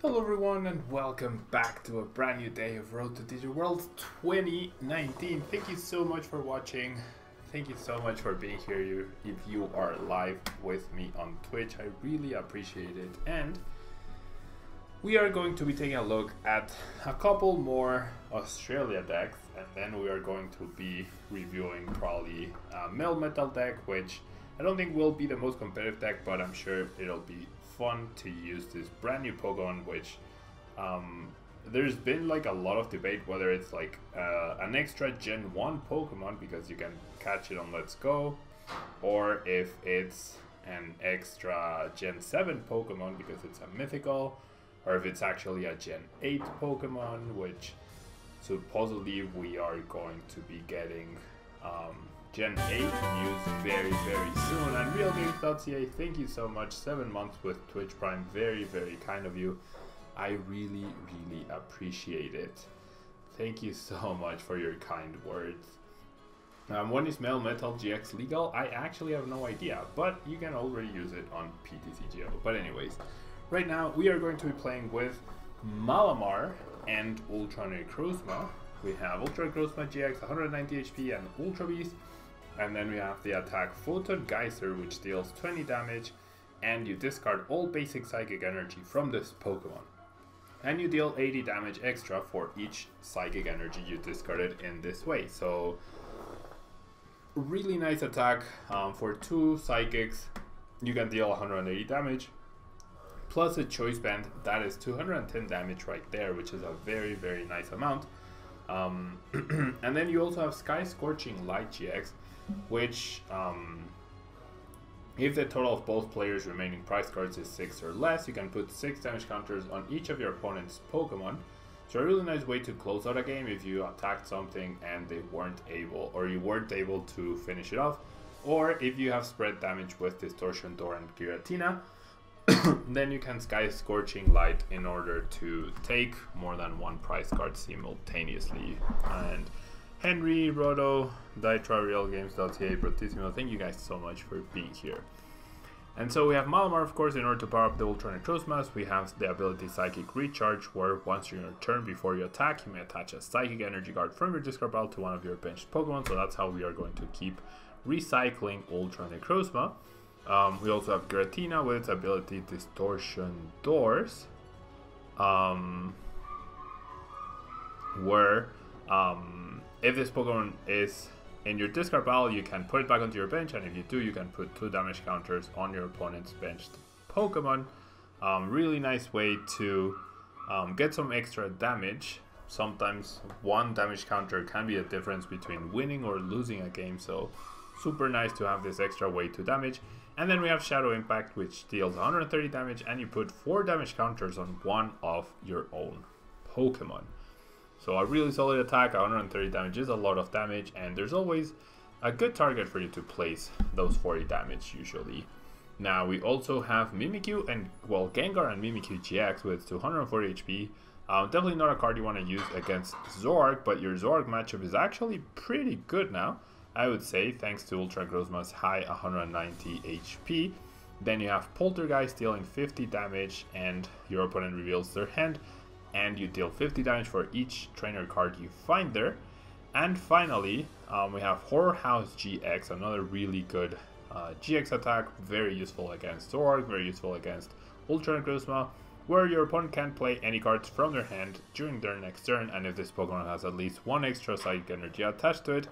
Hello everyone and welcome back to a brand new day of Road to Digital World 2019. Thank you so much for watching. Thank you so much for being here. If you are live with me on Twitch, I really appreciate it. And we are going to be taking a look at a couple more Australia decks, and then we are going to be reviewing probably a Mel Metal deck, which I don't think will be the most competitive deck, but I'm sure it'll be fun to use this brand new Pokemon, which there's been like a lot of debate whether it's like an extra Gen 1 Pokemon because you can catch it on Let's Go, or if it's an extra Gen 7 Pokemon because it's a mythical, or if it's actually a Gen 8 Pokemon, which supposedly we are going to be getting Gen 8 news very soon. And RealGames.ca, thank you so much. 7 months with Twitch Prime, very kind of you. I really appreciate it. Thank you so much for your kind words. When is Mel Metal GX legal? I actually have no idea, but you can already use it on PTCGO. But anyways, right now we are going to be playing with Malamar and Ultra Necrozma. We have Ultra Necrozma GX, 190 HP and Ultra Beast. And then we have the attack Photon Geyser, which deals 20 damage, and you discard all basic psychic energy from this Pokemon. And you deal 80 damage extra for each psychic energy you discarded in this way. So, really nice attack. For 2 psychics, you can deal 180 damage. Plus a choice band, that is 210 damage right there, which is a very nice amount. And then you also have Sky Scorching Light GX, which if the total of both players' remaining prize cards is 6 or less, you can put 6 damage counters on each of your opponent's Pokemon. So a really nice way to close out a game if you attacked something and they weren't able, or you weren't able to finish it off, or if you have spread damage with Distortion Door and Giratina, then you can Sky Scorching Light in order to take more than 1 prize card simultaneously. And Henry, Roto, Dytra, RealGames.ca, Brotissimo, thank you guys so much for being here. And so we have Malamar, of course. In order to power up the Ultra Necrozmas, we have the ability Psychic Recharge, where once during your turn before you attack, you may attach a Psychic Energy card from your discard pile to one of your benched Pokemon. So that's how we are going to keep recycling Ultra Necrozma. We also have Giratina with its ability Distortion Doors, where if this Pokemon is in your discard pile, you can put it back onto your bench, and if you do, you can put 2 damage counters on your opponent's benched Pokemon. Really nice way to get some extra damage. Sometimes 1 damage counter can be the difference between winning or losing a game, so super nice to have this extra way to damage. And then we have Shadow Impact, which deals 130 damage, and you put 4 damage counters on one of your own Pokemon. So a really solid attack. 130 damage is a lot of damage, and there's always a good target for you to place those 40 damage usually. Now we also have Mimikyu and, well, Gengar and Mimikyu GX with 240 HP. Definitely not a card you want to use against Zoroark, but your Zoroark matchup is actually pretty good now, I would say, thanks to Ultra Necrozma's high 190 HP. Then you have Poltergeist dealing 50 damage, and your opponent reveals their hand, and you deal 50 damage for each trainer card you find there. And finally, we have Horror House GX, another really good GX attack, very useful against Zoroark, very useful against Ultra Necrozma, where your opponent can't play any cards from their hand during their next turn, and if this Pokemon has at least 1 extra Psychic Energy attached to it,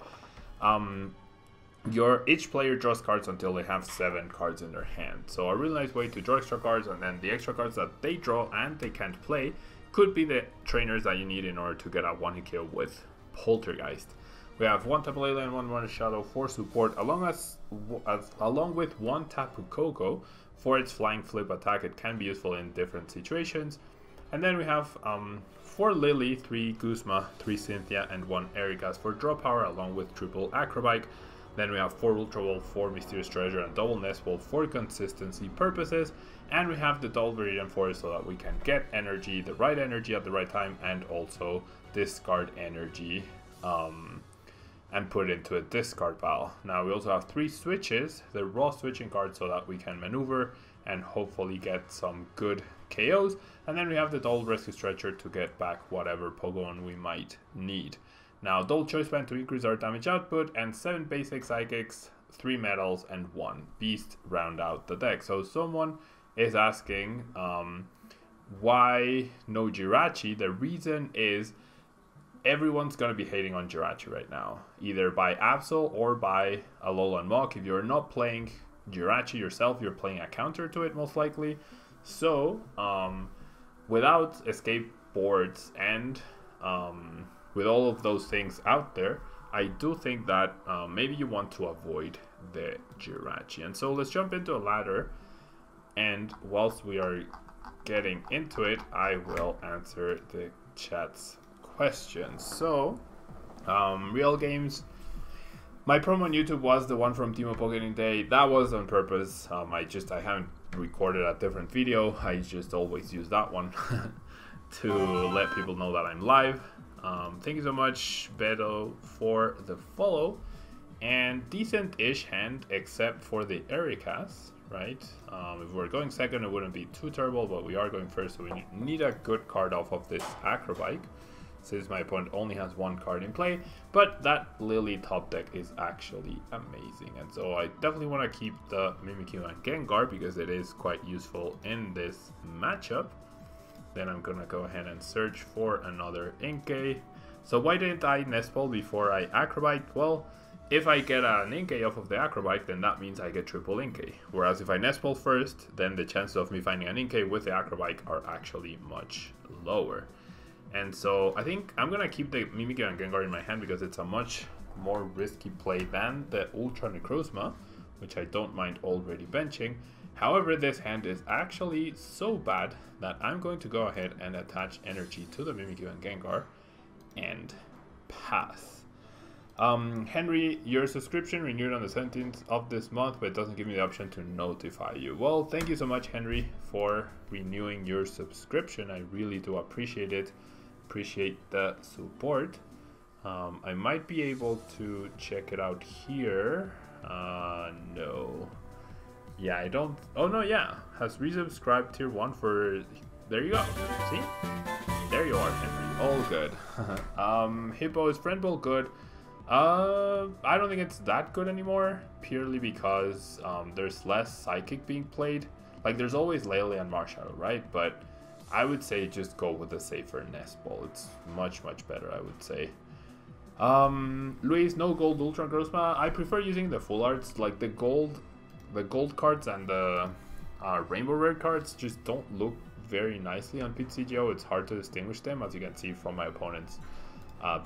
each player draws cards until they have 7 cards in their hand. So a really nice way to draw extra cards, and then the extra cards that they draw and they can't play could be the trainers that you need in order to get a 1-hit kill with Poltergeist. We have 1 Tapu Lele and 1 Shadow for support, along with 1 Tapu Koko for its flying flip attack. It can be useful in different situations. And then we have 4 Lily, 3 Guzma, 3 Cynthia, and 1 Erika's for draw power, along with triple Acrobike. Then we have 4 Ultra Ball, 4 Mysterious Treasure, and double Nest Ball for consistency purposes. And we have the double Viridian Forest so that we can get energy, the right energy at the right time, and also discard energy and put it into a discard pile. Now we also have 3 switches, the raw switching cards, so that we can maneuver and hopefully get some good KOs. And then we have the Double Rescue Stretcher to get back whatever Pokemon we might need. Now, Double Choice Band to increase our damage output, and 7 basic Psychics, 3 Metals, and 1 Beast round out the deck. So someone is asking why no Jirachi. The reason is everyone's going to be hating on Jirachi right now, either by Absol or by Alolan Muk. If you're not playing Jirachi yourself, you're playing a counter to it most likely. So without escape boards and with all of those things out there, I do think that maybe you want to avoid the Jirachi. And so let's jump into a ladder, and whilst we are getting into it, I will answer the chat's questions. So real games, my promo on YouTube was the one from Timo Pokémon Day. That was on purpose. I haven't recorded a different video. I just always use that one to let people know that I'm live. Thank you so much, Beto, for the follow. And decent-ish hand, except for the Ericas, right? If we're going second, it wouldn't be too terrible, but we are going first, so we need a good card off of this Acrobike, since my opponent only has 1 card in play. But that Lily top deck is actually amazing, and so I definitely want to keep the Mimikyu and Gengar because it is quite useful in this matchup. Then I'm gonna go ahead and search for another Inkay. So why didn't I Nest Ball before I Acrobite? Well, if I get an Inkay off of the Acrobike, then that means I get triple Inkay. Whereas if I Nest Ball first, then the chances of me finding an Inkay with the Acrobike are actually much lower. And so I think I'm gonna keep the Mimikyu and Gengar in my hand because it's a much more risky play than the Ultra Necrozma, which I don't mind already benching. However, this hand is actually so bad that I'm going to go ahead and attach energy to the Mimikyu and Gengar and pass. Henry, your subscription renewed on the 17th of this month, but it doesn't give me the option to notify you. Well, thank you so much, Henry, for renewing your subscription. I really do appreciate it. Appreciate the support. I might be able to check it out here. No. Yeah, I don't. Oh no, yeah, has resubscribed tier 1 for. There you go. See, there you are, Henry. All good. Hippo, is Friend Ball good? I don't think it's that good anymore, purely because there's less Psychic being played. Like, there's always Lele and Marshadow, right? But I would say just go with the safer Nest Ball. It's much better, I would say. Luis, no gold Ultra Necrozma. I prefer using the full arts. Like the gold cards and the rainbow rare cards just don't look very nicely on PTCGO. It's hard to distinguish them, as you can see from my opponent's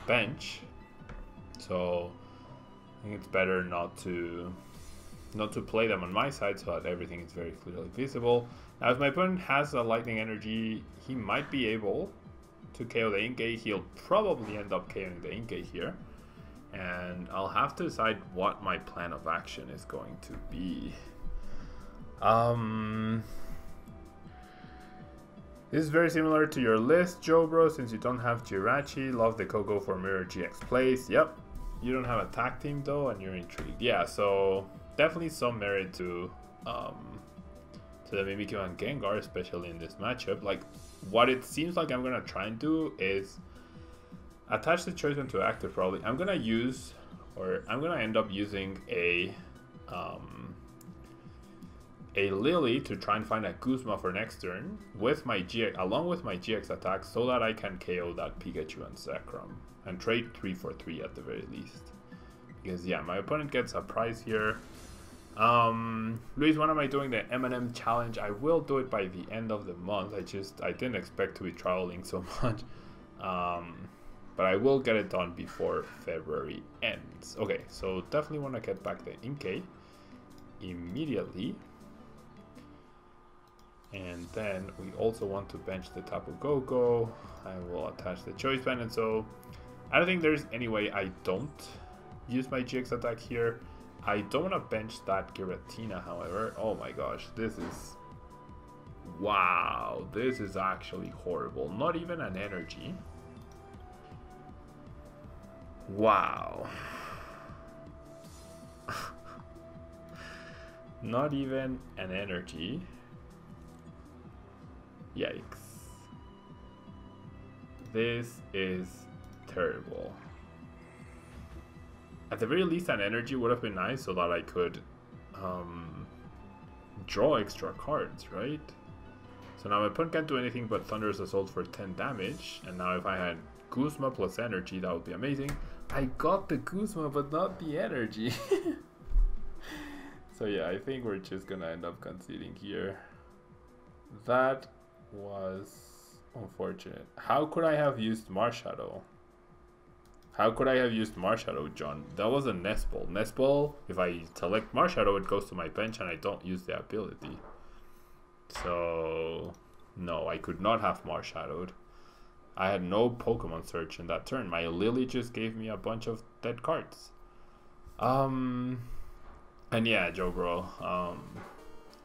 bench. So I think it's better not to play them on my side so that everything is very clearly visible. Now, if my opponent has a Lightning Energy, he might be able to KO the Inkay. He'll probably end up KOing the Inkay here. And I'll have to decide what my plan of action is going to be. This is very similar to your list, Joe Bro, since you don't have Jirachi. Love the Coco for Mirror GX plays. Yep. You don't have a tag team though, and you're intrigued. Yeah, so definitely some merit to the Mimikyu and Gengar, especially in this matchup. Like, what it seems like I'm gonna try and do is attach the choice band to active. Probably I'm gonna use, or I'm gonna end up using a Lily to try and find a Guzma for next turn with my GX, along with my GX attack, so that I can KO that Pikachu and Zekrom and trade 3 for 3 at the very least. Because yeah, my opponent gets a prize here. Luis, when am I doing the M&M challenge? I will do it by the end of the month. I didn't expect to be traveling so much. But I will get it done before February ends. Okay, so definitely want to get back the Inkay immediately. And then we also want to bench the Tapu Koko. I will attach the choice band, and so I don't think there's any way I don't use my GX attack here. I don't want to bench that Giratina, however. Oh my gosh, this is... Wow, this is actually horrible. Not even an energy. Wow. Not even an energy. Yikes. This is terrible. At the very least, an energy would have been nice so that I could draw extra cards, right? So now my opponent can't do anything but Thunderous Assault for 10 damage. And now if I had Guzma plus energy, that would be amazing. I got the Guzma, but not the energy. So yeah, I think we're just gonna end up conceding here. That was unfortunate. How could I have used Marshadow? How could I have used Marshadow, John? That was a Nest Ball. Nest Ball, if I select Marshadow, it goes to my bench and I don't use the ability. So, no, I could not have Marshadowed. I had no Pokemon search in that turn. My Lily just gave me a bunch of dead cards. And yeah, Joe Bro,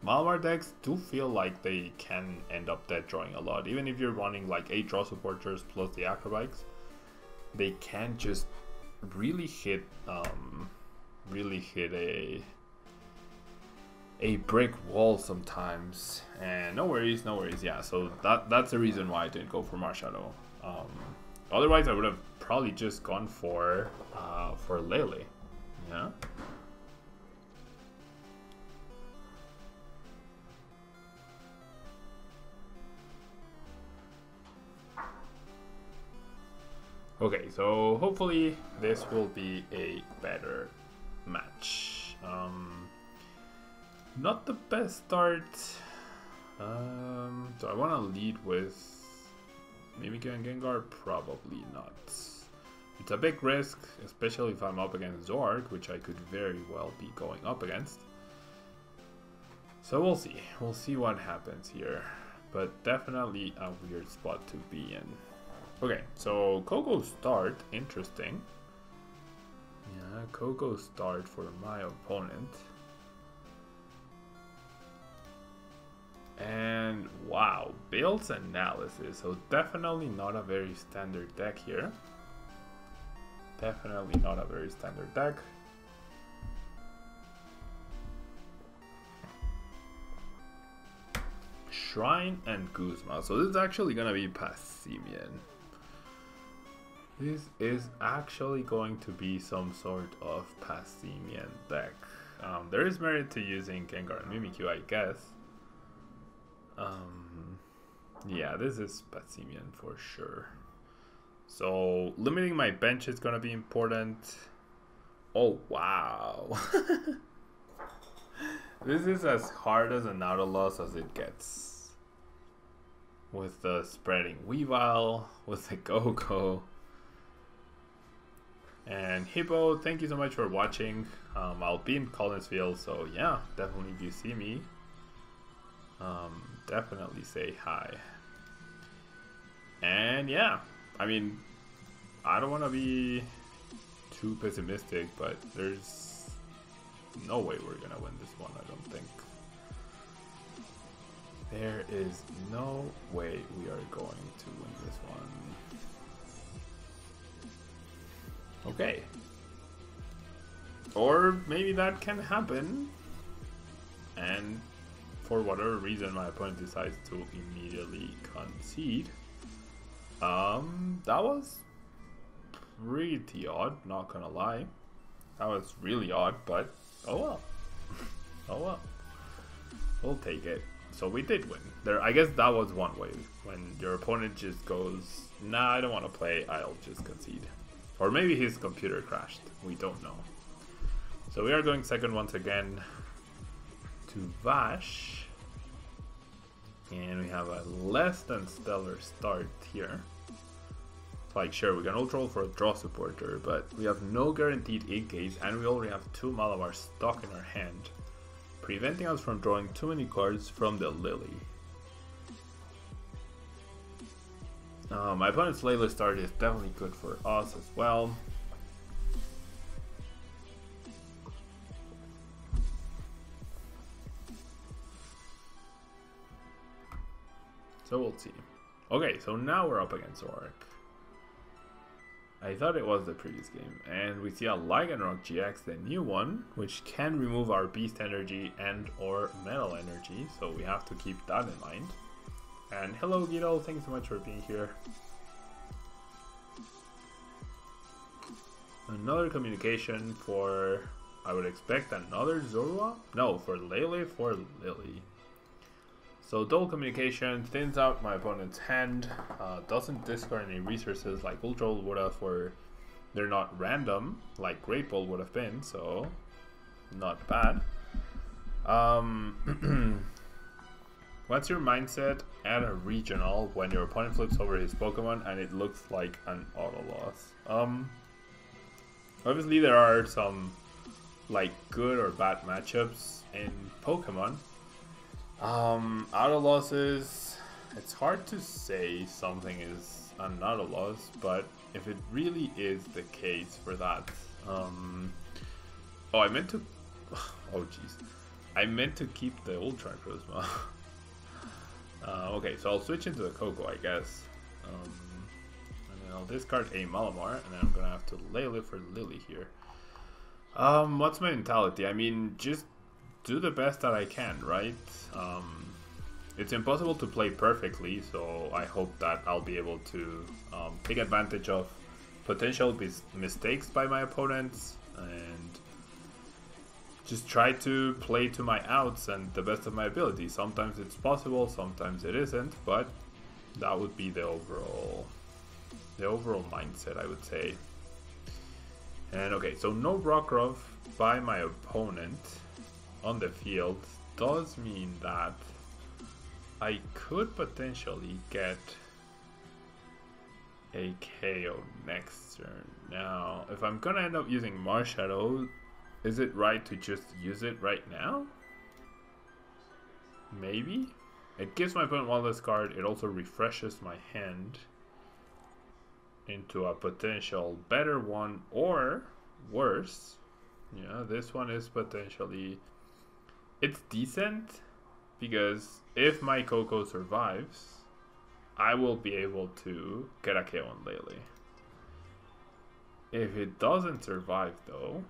Malamar decks do feel like they can end up dead drawing a lot. Even if you're running like 8 draw supporters plus the acrobikes, they can just really hit a brick wall sometimes. And no worries, yeah. So that's the reason why I didn't go for Marshadow. Otherwise, I would have probably just gone for Lele. Yeah. Okay, so hopefully this will be a better match. Not the best start. So I want to lead with Mimikyu and Gengar? Probably not. It's a big risk, especially if I'm up against Zorg, which I could very well be going up against. So we'll see. We'll see what happens here. But definitely a weird spot to be in. Okay, so Coco start, interesting. Yeah, Coco start for my opponent. And wow, builds analysis. So definitely not a very standard deck here. Definitely not a very standard deck. Shrine and Guzma. So this is actually gonna be Passimian. This is actually going to be some sort of Passimian deck. There is merit to using Gengar and Mimikyu, I guess. Yeah, this is Passimian for sure. So limiting my bench is gonna be important. Oh wow. This is as hard as an Nautilus as it gets. With the spreading Weavile, with the Go-Go. And Hippo, thank you so much for watching. I'll be in Collinsville, so yeah, definitely if you see me, definitely say hi. And yeah, I mean, I don't want to be too pessimistic, but there's no way we're gonna win this one, I don't think. There is no way we are going to win this one. Okay. Or maybe that can happen, and for whatever reason my opponent decides to immediately concede. That was pretty odd, not gonna lie. That was really odd, but oh well. Oh well. We'll take it. So we did win. There, I guess that was one way. When your opponent just goes, nah, I don't want to play, I'll just concede. Or maybe his computer crashed. We don't know. So we are going second once again to Vash. And we have a less than stellar start here. Like, sure, we can Ultra for a draw supporter, but we have no guaranteed in case, and we already have 2 Malamar stock in our hand, preventing us from drawing too many cards from the Lily. My opponent's Lele start is definitely good for us as well. So we'll see. Okay, so now we're up against Zork. I thought it was the previous game, and we see a Lycanroc GX, the new one, which can remove our Beast Energy and or Metal Energy, so we have to keep that in mind. And hello Guido, thanks so much for being here. Another communication for, I would expect another Zorua? No, for Lele, for Lily. So double communication thins out my opponent's hand, doesn't discard any resources like Ultra would have, or they're not random like Great Ball would have been, so not bad. What's your mindset at a regional when your opponent flips over his Pokemon and it looks like an auto loss? Obviously there are some like good or bad matchups in Pokemon. Auto losses, it's hard to say something is an auto loss, but if it really is the case for that, oh, I meant to, oh jeez, I meant to keep the Ultra Necrozma. Okay, so I'll switch into the Coco, I guess, and then I'll discard a Malamar, and then I'm gonna have to Lele for Lily here. What's my mentality? I mean, just do the best that I can, right? It's impossible to play perfectly, so I hope that I'll be able to take advantage of potential mistakes by my opponents and just try to play to my outs and the best of my ability. Sometimes it's possible, sometimes it isn't, but that would be the overall mindset, I would say. And okay, so no Rockruff by my opponent on the field does mean that I could potentially get a KO next turn. Now, if I'm gonna end up using Marshadow, is it right to just use it right now? Maybe? It gives my opponent one less card, it also refreshes my hand into a potential better one or worse. Yeah, this one is potentially, it's decent because if my Coco survives, I will be able to get a KO on Lele. If it doesn't survive though,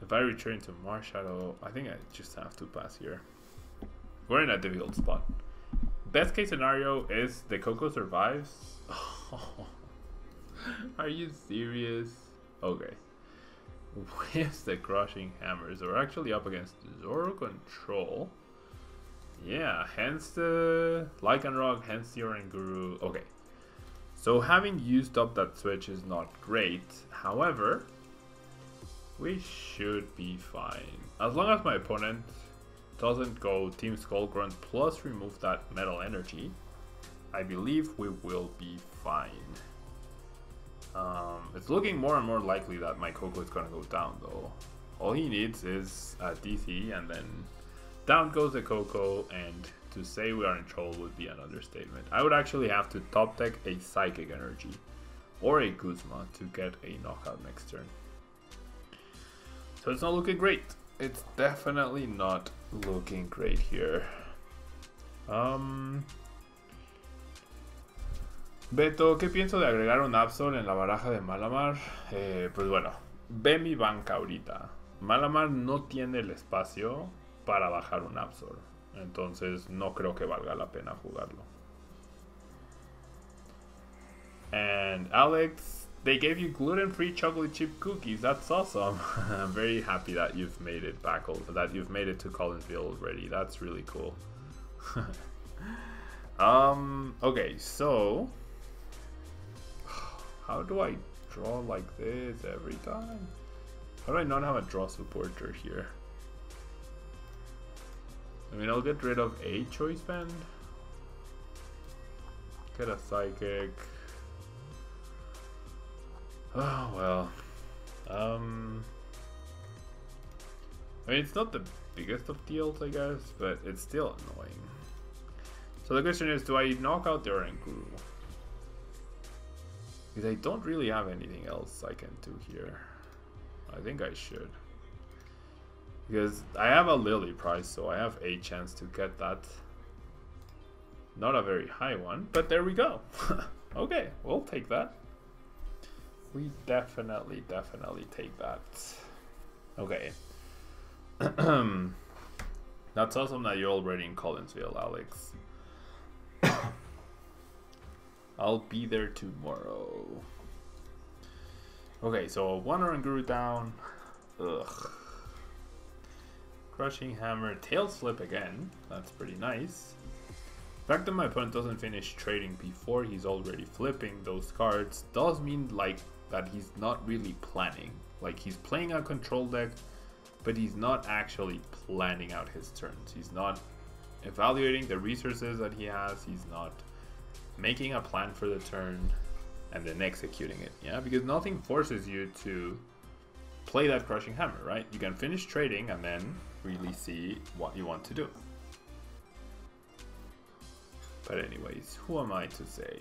if I return to Marshadow, I think I just have to pass here. We're in a difficult spot. Best case scenario is the Coco survives. Are you serious? Okay. With the Crushing Hammers, we're actually up against Zoro Control. Yeah, hence the Lycanroc, hence the Oranguru. Okay. So having used up that switch is not great. However, we should be fine. As long as my opponent doesn't go Team Skullgrunt plus remove that Metal Energy, I believe we will be fine. It's looking more and more likely that my Coco is gonna go down though. All he needs is a DC and then down goes the Coco, and to say we are in trouble would be an understatement. I would actually have to top deck a Psychic Energy or a Guzma to get a knockout next turn. So it's not looking great. It's definitely not looking great here. Beto, ¿qué pienso de agregar un Absol en la baraja de Malamar? Pues bueno, ve mi banca ahorita. Malamar no tiene el espacio para bajar un Absol, entonces no creo que valga la pena jugarlo. And Alex, they gave you gluten-free chocolate chip cookies. That's awesome. I'm very happy that you've made it back, that you've made it to Collinsville already. That's really cool. Okay, so how do I draw like this every time? How do I not have a draw supporter here? I mean, I'll get rid of a choice band. Get a Psychic. Oh, well. I mean, it's not the biggest of deals, I guess, but it's still annoying. So the question is, do I knock out the Oranguru? Because I don't really have anything else I can do here. I think I should. Because I have a Lily price, so I have a chance to get that. Not a very high one, but there we go. Okay, we'll take that. We definitely take that. Okay. Then That's awesome that you're already in Collinsville, Alex. I'll be there tomorrow. Okay, so one Oranguru down. Ugh. Crushing Hammer, Tails Flip again. That's pretty nice. The fact that my opponent doesn't finish trading before he's already flipping those cards does mean like that he's not really planning. Like he's playing a control deck, but he's not actually planning out his turns. He's not evaluating the resources that he has. He's not making a plan for the turn and then executing it. Yeah, because nothing forces you to play that Crushing Hammer, right? You can finish trading and then really see what you want to do. But anyways, who am I to say?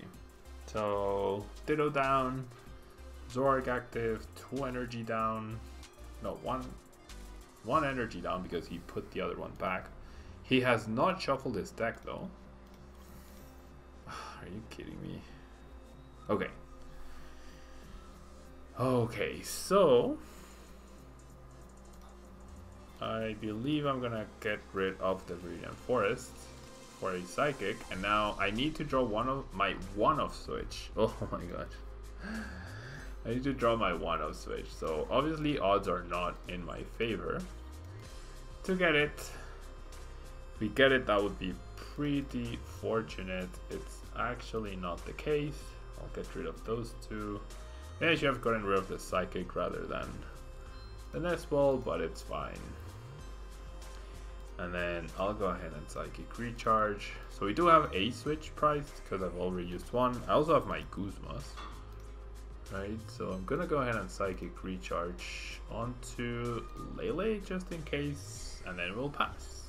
So, Ditto down, Zorg active, 2 energy down. No, one energy down because he put the other one back. He has not shuffled his deck though. Are you kidding me? Okay. Okay, so I believe I'm gonna get rid of the Viridian Forest for a Psychic, and now I need to draw my one-off switch. Oh my gosh. I need to draw my one-off switch, so obviously odds are not in my favor to get it. If we get it, that would be pretty fortunate. It's actually not the case. I'll get rid of those two. Maybe I should have gotten rid of the Psychic rather than the Nest Ball, but it's fine. And then I'll go ahead and Psychic Recharge. So we do have a switch priced because I've already used one. I also have my Guzmas. Right, so I'm gonna go ahead and Psychic Recharge onto Lele just in case, and then we'll pass.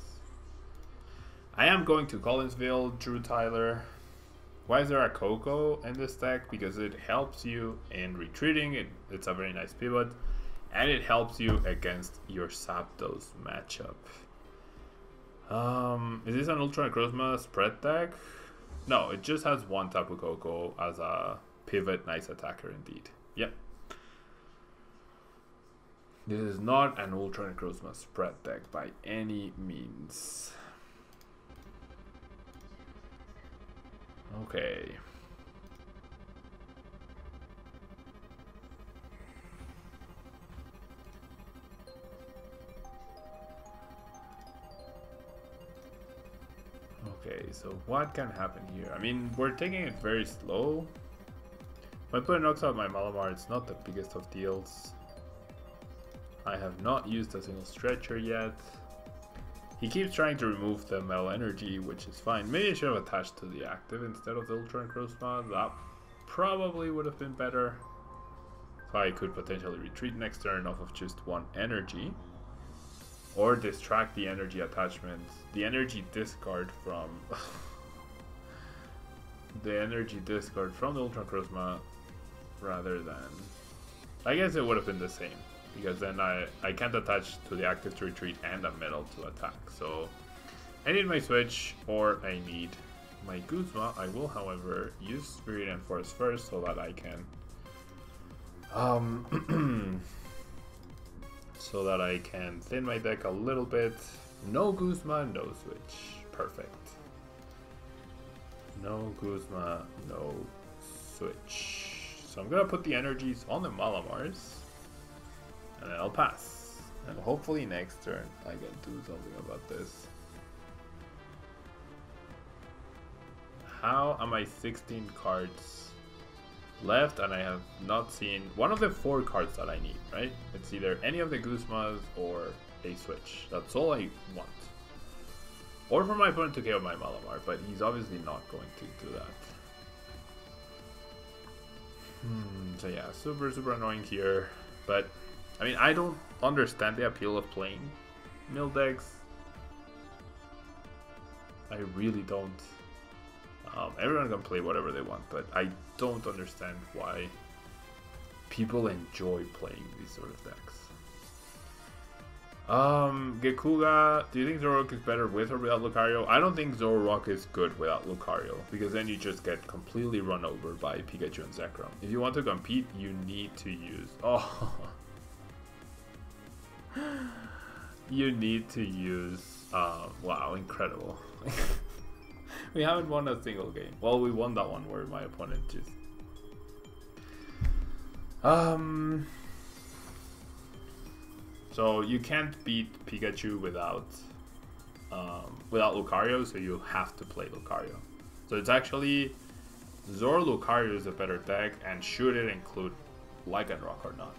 I am going to Collinsville, Drew Tyler. Why is there a Coco in this deck? Because it helps you in retreating, it's a very nice pivot, and it helps you against your Zapdos matchup. Is this an Ultra Necrozma spread deck? No, it just has one Tapu Koko as a pivot, nice attacker indeed. Yep. This is not an Ultra Necrozma spread deck by any means. Okay. Okay, so what can happen here? I mean, we're taking it very slow. If my opponent knocks out my Malamar, it's not the biggest of deals. I have not used a single stretcher yet. He keeps trying to remove the Metal Energy, which is fine. Maybe I should have attached to the active instead of the Ultra Necrozma. That probably would have been better. So I could potentially retreat next turn off of just one energy. Or distract the energy attachment. The energy discard from... the energy discard from the Ultra Necrozma rather than... I guess it would have been the same. Because then I can't attach to the active to retreat and a metal to attack. So I need my switch or I need my Guzma. I will, however, use Viridian Forest first so that I can so that I can thin my deck a little bit. No Guzma, no switch. Perfect. No Guzma, no switch. So I'm gonna put the energies on the Malamars. And then I'll pass. And hopefully next turn I can do something about this. How am I 16 cards left and I have not seen one of the 4 cards that I need, right? It's either any of the Guzmas or a switch. That's all I want. Or for my opponent to KO my Malamar, but he's obviously not going to do that. So yeah, super annoying here. But I mean, I don't understand the appeal of playing mill decks. I really don't. Everyone can play whatever they want, but I don't understand why people enjoy playing these sort of decks. Gekuga, do you think Zoroark is better with or without Lucario? I don't think Zoroark is good without Lucario, because then you just get completely run over by Pikachu and Zekrom. If you want to compete, you need to use... Oh... You need to use... wow, incredible. We haven't won a single game. Well, we won that one where my opponent just... So you can't beat Pikachu without Lucario, so you have to play Lucario. So it's actually Zoro Lucario is a better deck, and should it include Lycanroc or not?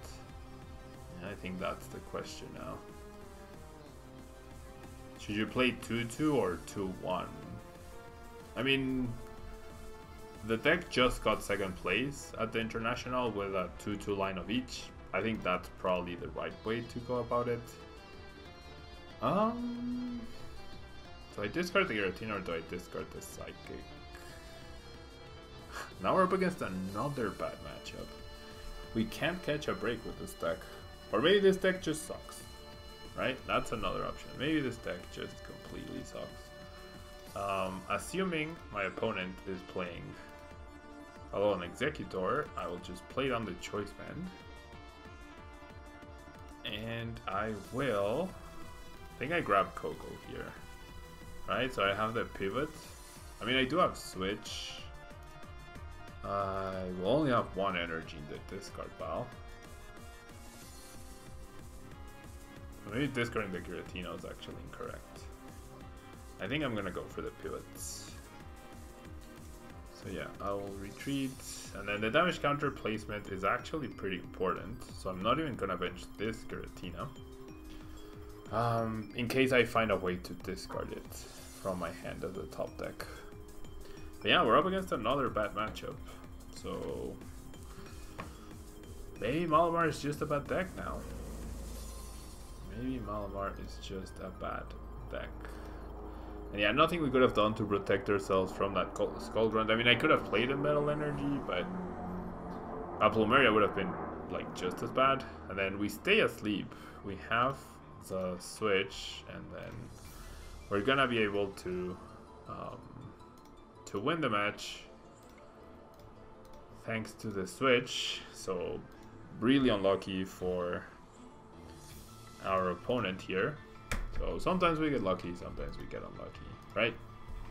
Yeah, I think that's the question now. Should you play 2-2 or 2-1? I mean, the deck just got second place at the International with a 2-2 line of each. I think that's probably the right way to go about it. So I discard the Giratina, or do I discard the Psychic? Now we're up against another bad matchup. We can't catch a break with this deck. Or maybe this deck just sucks. Right? That's another option. Maybe this deck just completely sucks. Assuming my opponent is playing an Executor, I will just play down the Choice Band. And I will... I think I grab Coco here. Right, so I have the pivot. I mean, I do have Switch. I will only have one energy in the discard pile. Maybe discarding the Giratina is actually incorrect. I think I'm gonna go for the pivots. So yeah, I'll retreat. And then the damage counter placement is actually pretty important. So I'm not even gonna bench this Giratina. In case I find a way to discard it from my hand at the top deck. But yeah, we're up against another bad matchup. So maybe Malamar is just a bad deck now. Maybe Malamar is just a bad deck. And yeah, nothing we could have done to protect ourselves from that Skull Grunt. I mean, I could have played a Metal Energy, but Plumeria would have been like just as bad. And then we stay asleep. We have the switch, and then we're gonna be able to win the match thanks to the switch. So really unlucky for our opponent here. So sometimes we get lucky, sometimes we get unlucky, right?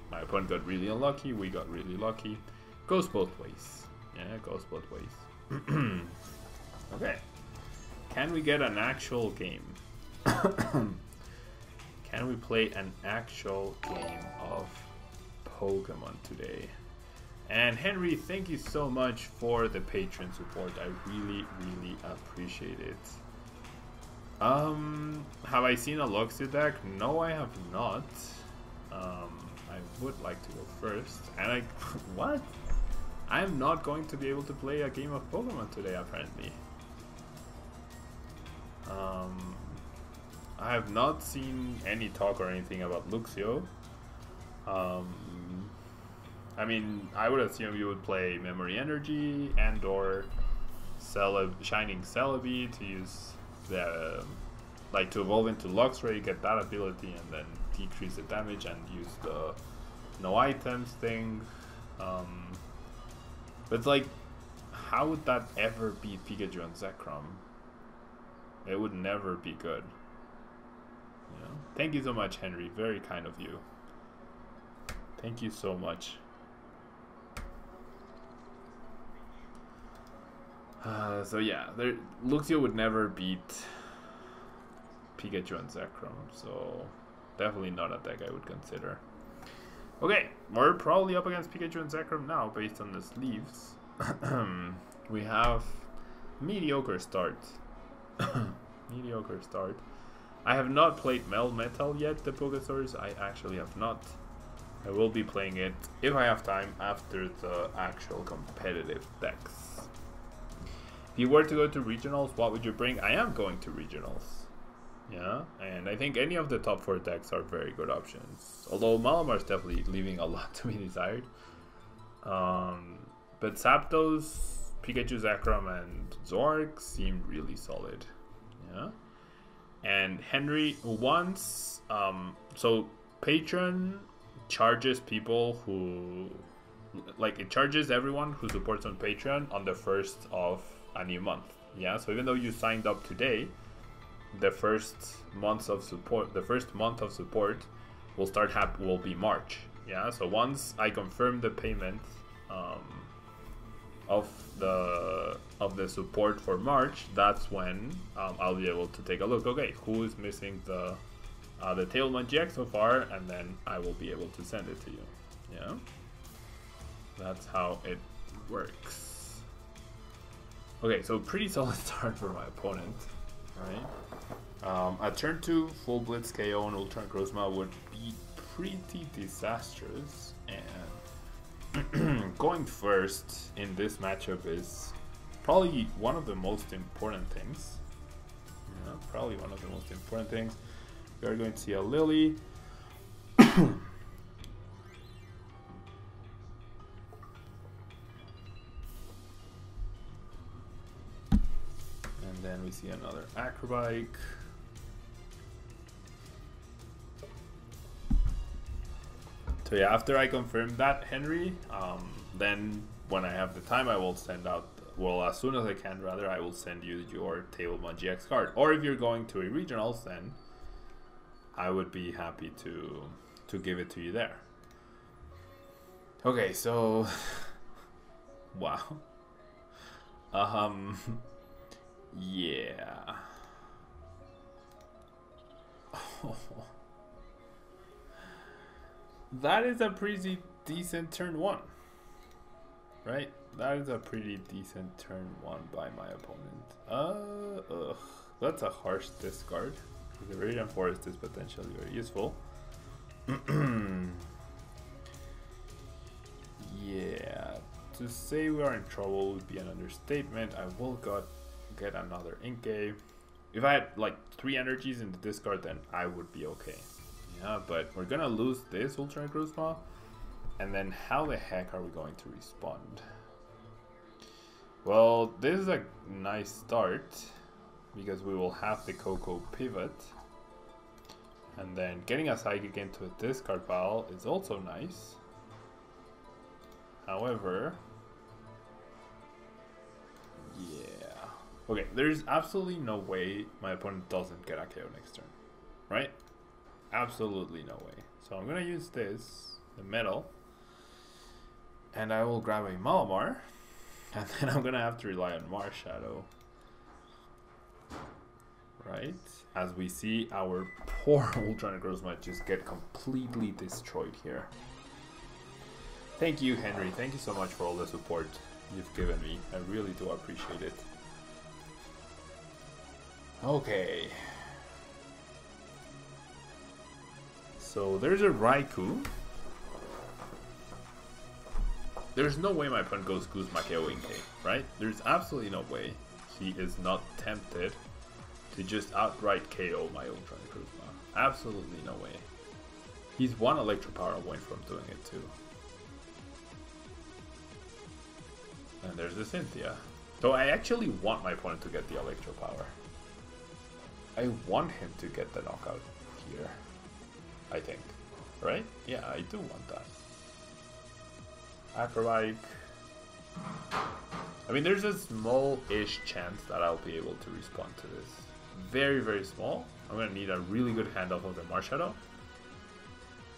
My opponent got really unlucky, we got really lucky. Goes both ways. Yeah, it goes both ways. Okay. Can we get an actual game? Can we play an actual game of Pokemon today? And Henry, thank you so much for the Patreon support. I really, really appreciate it. Have I seen a Luxio deck? No, I have not. I would like to go first. And I... what? I'm not going to be able to play a game of Pokemon today, apparently. I have not seen any talk or anything about Luxio. I mean, I would assume you would play Memory Energy and or Shining Celebi to use the... like to evolve into Luxray, get that ability, and then decrease the damage and use the no items thing. But like, how would that ever beat Pikachu and Zekrom? It would never be good. You know? Thank you so much, Henry. Very kind of you. Thank you so much. So yeah, Luxio would never beat Pikachu and Zekrom, so definitely not a deck I would consider. Okay, we're probably up against Pikachu and Zekrom now based on the sleeves. We have mediocre start. Mediocre start. I have not played Melmetal yet, the Pokesaurs. I actually have not. I will be playing it, if I have time, after the actual competitive decks. If you were to go to regionals, what would you bring? I am going to regionals. Yeah, and I think any of the top 4 decks are very good options. Although Malamar is definitely leaving a lot to be desired. But Zapdos, Pikachu, Zekrom, and Zork seem really solid. Yeah. And Henry once, so Patreon charges people who, like, it charges everyone who supports on Patreon on the 1st of a new month. Yeah, so even though you signed up today, the first month of support will be March. Yeah, so once I confirm the payment of the support for March, that's when I'll be able to take a look. Okay, who is missing the Tablemon GX so far, and then I will be able to send it to you. Yeah, that's how it works. Okay, so pretty solid start for my opponent, right? A turn 2 full blitz KO on Ultra Necrozma would be pretty disastrous, and going first in this matchup is probably one of the most important things. Yeah, probably one of the most important things. We are going to see a Lily. And then we see another Acrobike. So yeah, after I confirm that, Henry, then when I have the time, I will send out, well, as soon as I can, rather, I will send you your Tablemon GX card. Or if you're going to a regionals, then I would be happy to give it to you there. Okay, so wow. Yeah. That is a pretty decent turn 1, right? That is a pretty decent turn 1 by my opponent. That's a harsh discard. The Radiant Forest is potentially very useful. Yeah, to say we are in trouble would be an understatement. I will get another Inkay. If I had like 3 energies in the discard, then I would be okay. Yeah, but we're gonna lose this Ultra Necrozma, and then how the heck are we going to respond? Well, this is a nice start, because we will have the Coco pivot, and then getting a Psychic into a discard pile is also nice. However, yeah, okay, there's absolutely no way my opponent doesn't get a KO next turn, right? Absolutely no way. So I'm gonna use this, the metal, and I will grab a Malamar, and then I'm gonna have to rely on Marshadow. Right? As we see our poor Ultra Necrozma just get completely destroyed here. Thank you, Henry. Thank you so much for all the support you've given me. I really do appreciate it. Okay. So there's a Raikou. There's no way my opponent goes Guzma KO Inkay, right? There's absolutely no way he is not tempted to just outright KO my Ultra Necrozma. Absolutely no way. He's one Electro Power away from doing it too. And there's the Cynthia. So I actually want my opponent to get the Electro Power. I want him to get the knockout here. I think. Right? Yeah, I do want that. Acrobike. I mean, there's a small-ish chance that I'll be able to respond to this. Very, very small. I'm going to need a really good handoff of the Marshadow.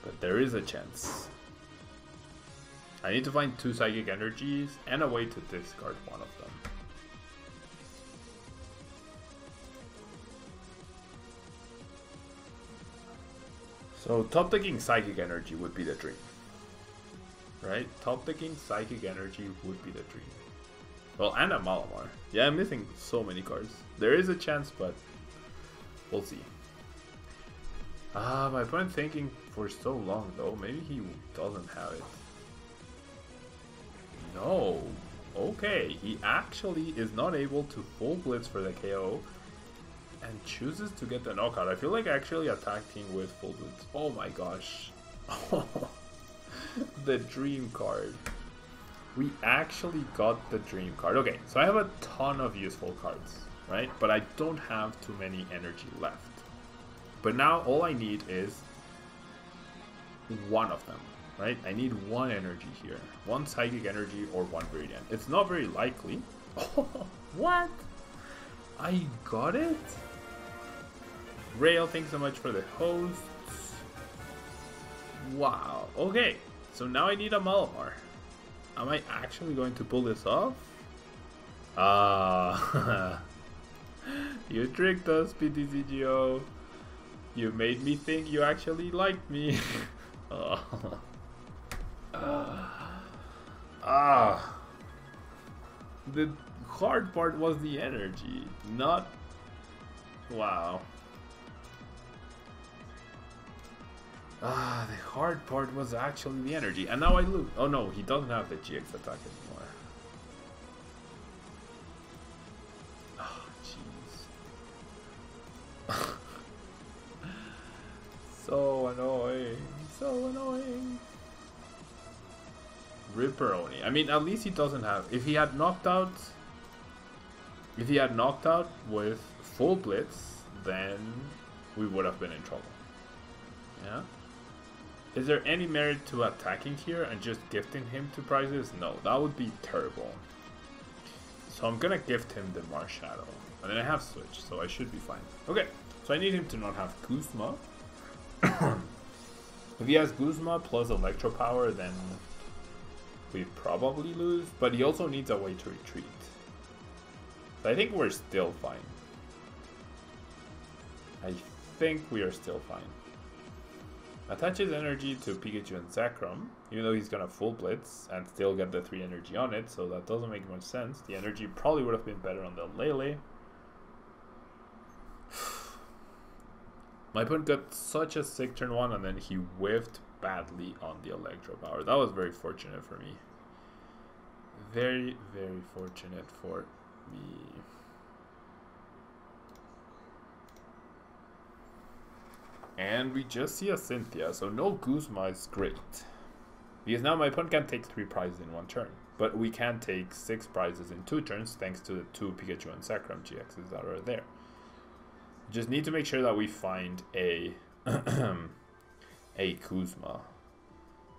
But there is a chance. I need to find 2 Psychic Energies and a way to discard one of them. So top decking Psychic Energy would be the dream. Right? Top decking Psychic Energy would be the dream. Well, and a Malamar. Yeah, I'm missing so many cards. There is a chance, but we'll see. My opponent thinking for so long though. Maybe he doesn't have it. No. Okay, he actually is not able to full blitz for the KO and chooses to get the knockout. I feel like actually attacking with full blitz. Oh my gosh. The dream card. We actually got the dream card. Okay, so I have a ton of useful cards, right? But I don't have too many energy left. But now all I need is one of them, right? I need one energy here. One Psychic Energy or one Radiant. It's not very likely. What? I got it? Rail, thanks so much for the hosts. Wow, okay. So now I need a Malamar. Am I actually going to pull this off? Ah, you tricked us, PTCGO. You made me think you actually liked me. The hard part was the energy, not... Wow. The hard part was actually the energy. And now I lose. Oh no, he doesn't have the GX attack anymore. Oh, jeez. So annoying. So annoying. Ripperoni. I mean, at least he doesn't have... If he had knocked out... If he had knocked out with full blitz, then we would have been in trouble. Yeah? Is there any merit to attacking here and just gifting him to prizes? No, that would be terrible. So I'm gonna gift him the Marshadow. And then I have Switch, so I should be fine. Okay, so I need him to not have Guzma. If he has Guzma plus Electro Power, then we probably lose. But he also needs a way to retreat. So I think we're still fine. I think we are still fine. Attaches energy to Pikachu and Zekrom, even though he's gonna full blitz and still get the 3 energy on it, so that doesn't make much sense. The energy probably would have been better on the Lele. My opponent got such a sick turn 1 and then he whiffed badly on the Electro Power. That was very fortunate for me. Very, very fortunate for me. And we just see a Cynthia, so no Guzma is great. Because now my opponent can take 3 prizes in 1 turn. But we can take 6 prizes in 2 turns thanks to the 2 Pikachu and Zekrom GXs that are there. Just need to make sure that we find a Guzma.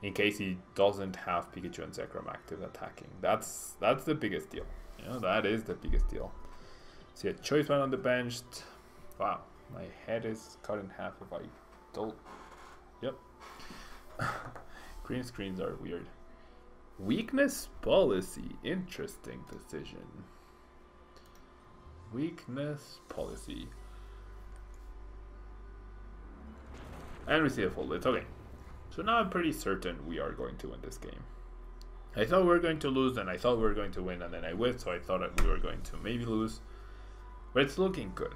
In case he doesn't have Pikachu and Zekrom active attacking. That's the biggest deal. You know, that is the biggest deal. See a choice man on the bench. Wow. My head is cut in half if I don't... Yep. Green screens are weird. Weakness policy. Interesting decision. Weakness policy. And we see a full blitz. Okay. So now I'm pretty certain we are going to win this game. I thought we were going to lose, and I thought we were going to win, and then I whiffed, so I thought that we were going to maybe lose. But it's looking good.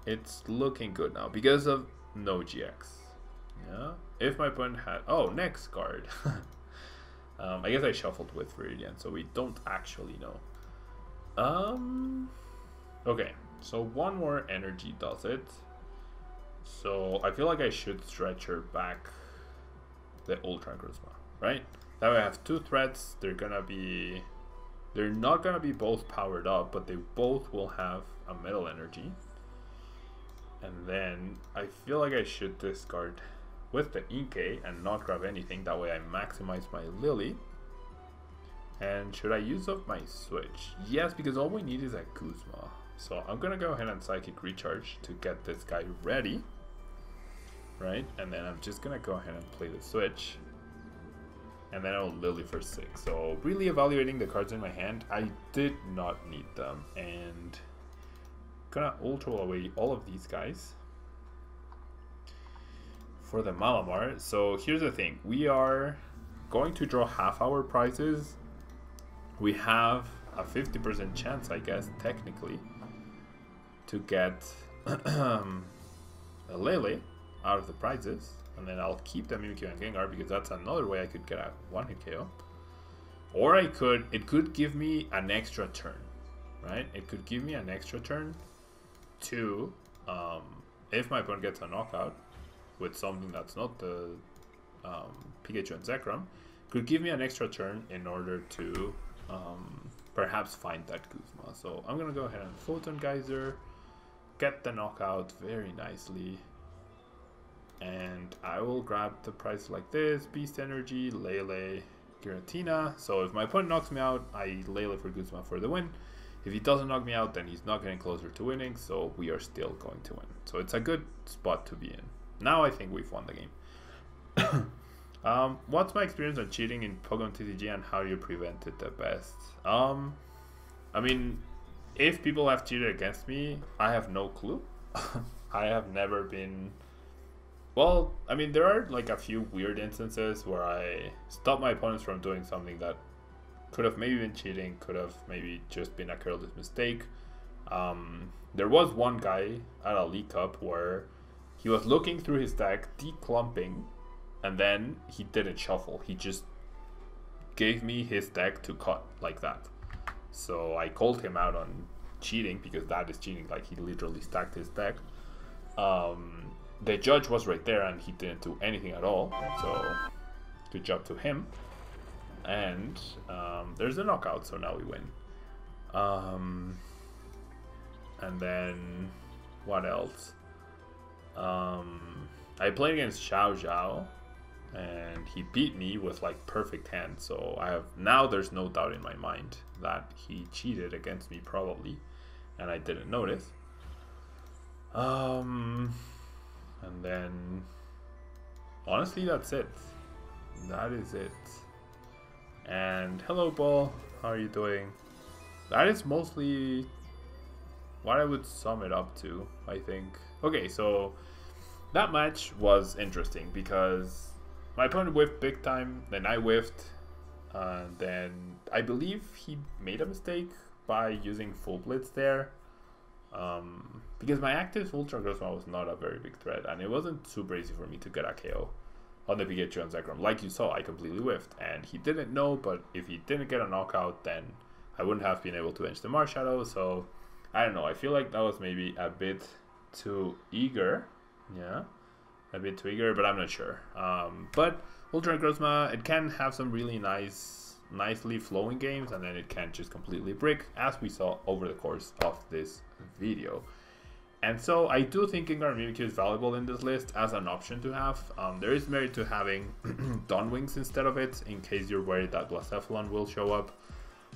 It's looking good now because of no GX. Yeah. If my opponent had... Oh, next card. I guess I shuffled with Viridian, so we don't actually know. Okay. So 1 more energy does it. So I feel like I should stretch her back the Ultra Necrozma, right? That way I have 2 threats. They're not gonna be both powered up, but they both will have a metal energy. And then I feel like I should discard with the Inkay and not grab anything. That way I maximize my Lily. And should I use up my Switch? Yes, because all we need is a Guzma. So I'm gonna go ahead and Psychic Recharge to get this guy ready. Right? And then I'm just gonna go ahead and play the Switch. And then I'll Lily for 6. So really evaluating the cards in my hand, I did not need them. And gonna Ultra away all of these guys for the Malamar. So here's the thing. We are going to draw half our prizes. We have a 50% chance, I guess, technically, to get a Lele out of the prizes, and then I'll keep the Mimikyu and Gengar because that's another way I could get a 1-hit KO. Or it could give me an extra turn, right? It could give me an extra turn to, if my opponent gets a knockout with something that's not the Pikachu and Zekrom, could give me an extra turn in order to perhaps find that Guzma. So I'm gonna go ahead and Photon Geyser, get the knockout very nicely, and I will grab the prize like this: Beast Energy, Lele, Giratina. So if my opponent knocks me out, I Lele for Guzma for the win. If he doesn't knock me out, then he's not getting closer to winning, so we are still going to win. So it's a good spot to be in. Now I think we've won the game. What's my experience on cheating in Pokemon TCG and how do you prevent it the best? I mean, if people have cheated against me, I have no clue. I have never been... Well, I mean, there are like a few weird instances where I stop my opponents from doing something that could have maybe been cheating, could have maybe just been a careless mistake. There was one guy at a League Cup where he was looking through his deck, declumping, and then he didn't shuffle. He just gave me his deck to cut like that. So I called him out on cheating because that is cheating. Like, he literally stacked his deck. The judge was right there and he didn't do anything at all. So good job to him. And there's a knockout, so now we win. And then what else? I played against Xiao Zhao and he beat me with like perfect hands. So now there's no doubt in my mind that he cheated against me probably, and I didn't notice. And then honestly that's it. That is it. And hello Ball, how are you doing? That is mostly what I would sum it up to, I think. Okay, so that match was interesting because my opponent whiffed big time, then I whiffed, and then I believe he made a mistake by using full blitz there. Because my active Ultra Necrozma was not a very big threat, and it wasn't super easy for me to get a KO on the Pikachu and Zekrom. Like you saw, I completely whiffed, and he didn't know, but if he didn't get a knockout, then I wouldn't have been able to edge the Marshadow. So I don't know, I feel like that was maybe a bit too eager. Yeah, a bit too eager, but I'm not sure. But Ultra Necrozma, it can have some really nicely flowing games, and then it can just completely brick, as we saw over the course of this video. And so I do think Gengar and Mimikyu is valuable in this list as an option to have. There is merit to having Dawnwings instead of it, in case you're worried that Blacephalon will show up.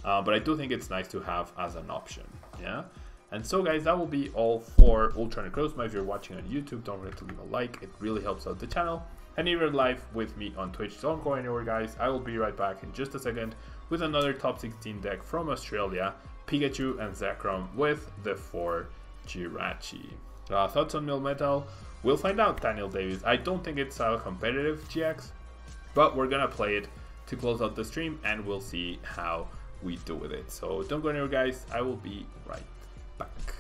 But I do think it's nice to have as an option. Yeah. And so guys, that will be all for Ultra Necrozma. If you're watching on YouTube, don't forget to leave a like. It really helps out the channel. And if you're live with me on Twitch, don't go anywhere guys. I will be right back in just a second with another top 16 deck from Australia, Pikachu and Zekrom with the 4 Jirachi. Thoughts on Mill Metal? We'll find out, Daniel Davis. I don't think it's a competitive GX, but we're gonna play it to close out the stream and we'll see how we do with it. So don't go anywhere guys, I will be right back.